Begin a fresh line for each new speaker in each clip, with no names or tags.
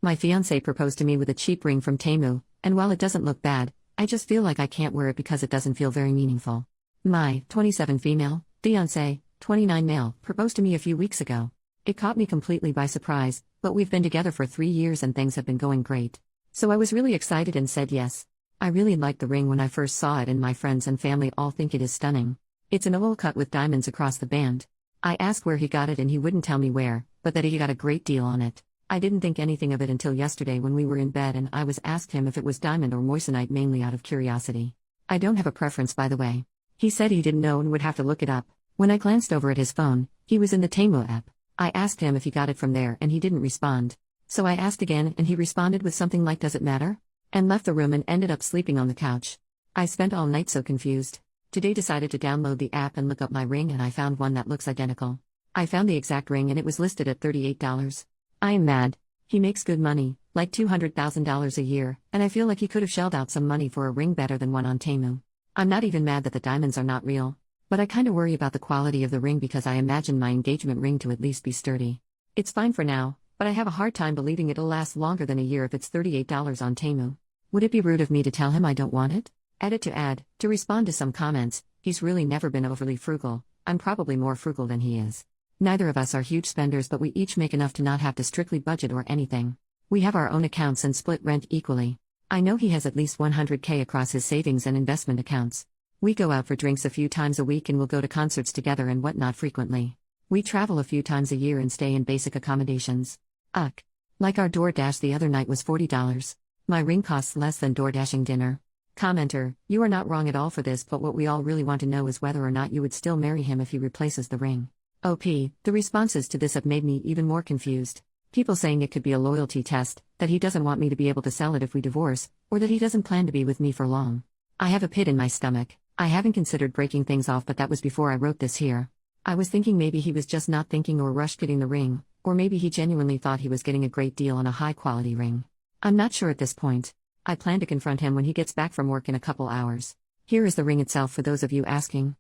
My fiancé proposed to me with a cheap ring from Temu, and while it doesn't look bad, I just feel like I can't wear it because it doesn't feel very meaningful. My 27 female fiancé, 29 male, proposed to me a few weeks ago. It caught me completely by surprise, but we've been together for 3 years and things have been going great. So I was really excited and said yes. I really liked the ring when I first saw it, and my friends and family all think it is stunning. It's an oval cut with diamonds across the band. I asked where he got it and he wouldn't tell me where, but that he got a great deal on it. I didn't think anything of it until yesterday when we were in bed and I was asked him if it was diamond or moissanite, mainly out of curiosity. I don't have a preference, by the way. He said he didn't know and would have to look it up. When I glanced over at his phone, he was in the Temu app. I asked him if he got it from there and he didn't respond. So I asked again and he responded with something like, "Does it matter?" and left the room and ended up sleeping on the couch. I spent all night so confused. Today decided to download the app and look up my ring, and I found one that looks identical. I found the exact ring and it was listed at $38. I am mad. He makes good money, like $200,000 a year, and I feel like he could have shelled out some money for a ring better than one on Temu. I'm not even mad that the diamonds are not real, but I kinda worry about the quality of the ring because I imagine my engagement ring to at least be sturdy. It's fine for now, but I have a hard time believing it'll last longer than a year if it's $38 on Temu. Would it be rude of me to tell him I don't want it? Edit to add, to respond to some comments, he's really never been overly frugal. I'm probably more frugal than he is. Neither of us are huge spenders, but we each make enough to not have to strictly budget or anything. We have our own accounts and split rent equally. I know he has at least $100K across his savings and investment accounts. We go out for drinks a few times a week and we'll go to concerts together and whatnot frequently. We travel a few times a year and stay in basic accommodations. Like our DoorDash the other night was $40. My ring costs less than DoorDashing dinner. Commenter, you are not wrong at all for this, but what we all really want to know is whether or not you would still marry him if he replaces the ring. OP, the responses to this have made me even more confused. People saying it could be a loyalty test, that he doesn't want me to be able to sell it if we divorce, or that he doesn't plan to be with me for long. I have a pit in my stomach. I haven't considered breaking things off, but that was before I wrote this here. I was thinking maybe he was just not thinking or rushed getting the ring, or maybe he genuinely thought he was getting a great deal on a high-quality ring. I'm not sure at this point. I plan to confront him when he gets back from work in a couple hours. Here is the ring itself for those of you asking.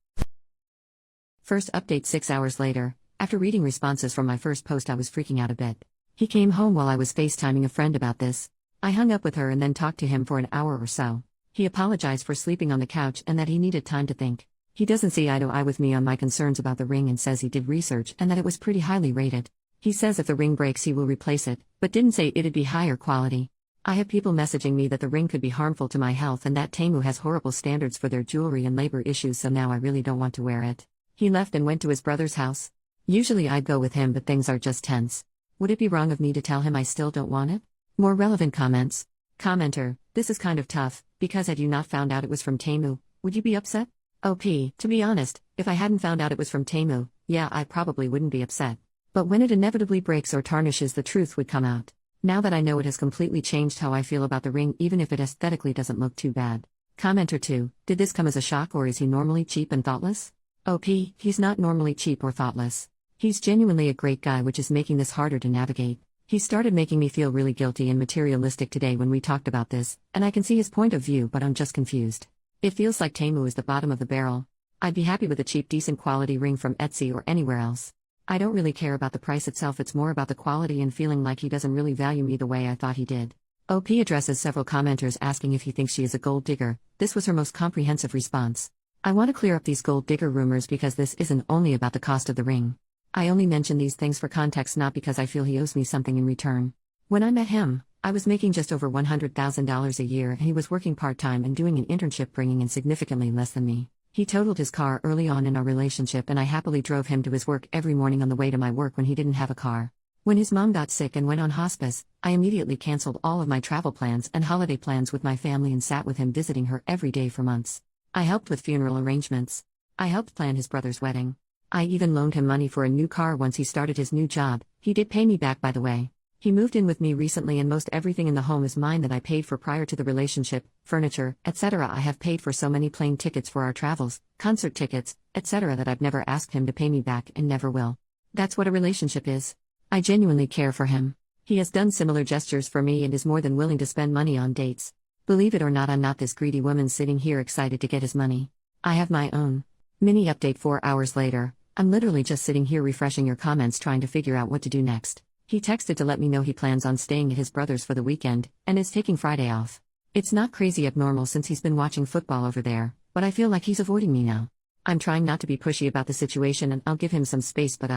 First update 6 hours later. After reading responses from my first post, I was freaking out a bit. He came home while I was FaceTiming a friend about this. I hung up with her and then talked to him for an hour or so. He apologized for sleeping on the couch and that he needed time to think. He doesn't see eye to eye with me on my concerns about the ring and says he did research and that it was pretty highly rated. He says if the ring breaks he will replace it, but didn't say it'd be higher quality. I have people messaging me that the ring could be harmful to my health and that Temu has horrible standards for their jewelry and labor issues, so now I really don't want to wear it. He left and went to his brother's house. Usually I'd go with him, but things are just tense. Would it be wrong of me to tell him I still don't want it? More relevant comments. Commenter, this is kind of tough, because had you not found out it was from Temu, would you be upset? OP, to be honest, if I hadn't found out it was from Temu, yeah, I probably wouldn't be upset. But when it inevitably breaks or tarnishes, the truth would come out. Now that I know, it has completely changed how I feel about the ring, even if it aesthetically doesn't look too bad. Commenter 2, did this come as a shock or is he normally cheap and thoughtless? OP, he's not normally cheap or thoughtless. He's genuinely a great guy, which is making this harder to navigate. He started making me feel really guilty and materialistic today when we talked about this, and I can see his point of view, but I'm just confused. It feels like Temu is the bottom of the barrel. I'd be happy with a cheap, decent quality ring from Etsy or anywhere else. I don't really care about the price itself, it's more about the quality and feeling like he doesn't really value me the way I thought he did. OP addresses several commenters asking if he thinks she is a gold digger. This was her most comprehensive response. I want to clear up these gold digger rumors because this isn't only about the cost of the ring. I only mention these things for context, not because I feel he owes me something in return. When I met him, I was making just over $100,000 a year and he was working part-time and doing an internship, bringing in significantly less than me. He totaled his car early on in our relationship and I happily drove him to his work every morning on the way to my work when he didn't have a car. When his mom got sick and went on hospice, I immediately canceled all of my travel plans and holiday plans with my family and sat with him visiting her every day for months. I helped with funeral arrangements. I helped plan his brother's wedding. I even loaned him money for a new car once he started his new job. He did pay me back, by the way. He moved in with me recently and most everything in the home is mine that I paid for prior to the relationship, furniture, etc. I have paid for so many plane tickets for our travels, concert tickets, etc. that I've never asked him to pay me back and never will. That's what a relationship is. I genuinely care for him. He has done similar gestures for me and is more than willing to spend money on dates. Believe it or not, I'm not this greedy woman sitting here excited to get his money. I have my own. Mini update 4 hours later. I'm literally just sitting here refreshing your comments trying to figure out what to do next. He texted to let me know he plans on staying at his brother's for the weekend, and is taking Friday off. It's not crazy abnormal since he's been watching football over there, but I feel like he's avoiding me now. I'm trying not to be pushy about the situation and I'll give him some space, but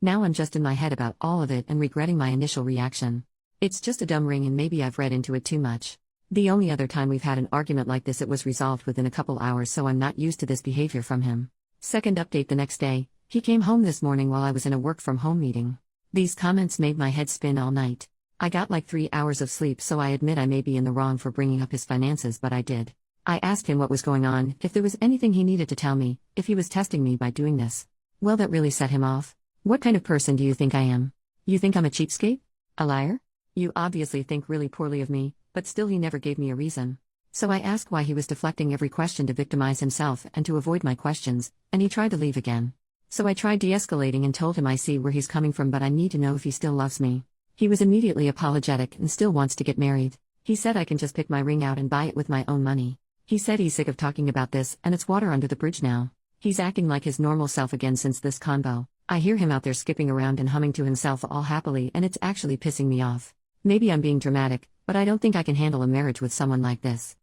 now I'm just in my head about all of it and regretting my initial reaction. It's just a dumb ring and maybe I've read into it too much. The only other time we've had an argument like this, it was resolved within a couple hours, so I'm not used to this behavior from him. Second update: the next day, he came home this morning while I was in a work from home meeting. These comments made my head spin all night. I got like 3 hours of sleep, so I admit I may be in the wrong for bringing up his finances, but I did. I asked him what was going on, if there was anything he needed to tell me, if he was testing me by doing this. Well, that really set him off. What kind of person do you think I am? You think I'm a cheapskate? A liar? You obviously think really poorly of me, but still he never gave me a reason. So I asked why he was deflecting every question to victimize himself and to avoid my questions, and he tried to leave again. So I tried de-escalating and told him I see where he's coming from, but I need to know if he still loves me. He was immediately apologetic and still wants to get married. He said I can just pick my ring out and buy it with my own money. He said he's sick of talking about this and it's water under the bridge now. He's acting like his normal self again since this convo. I hear him out there skipping around and humming to himself all happily, and it's actually pissing me off. Maybe I'm being dramatic, but I don't think I can handle a marriage with someone like this.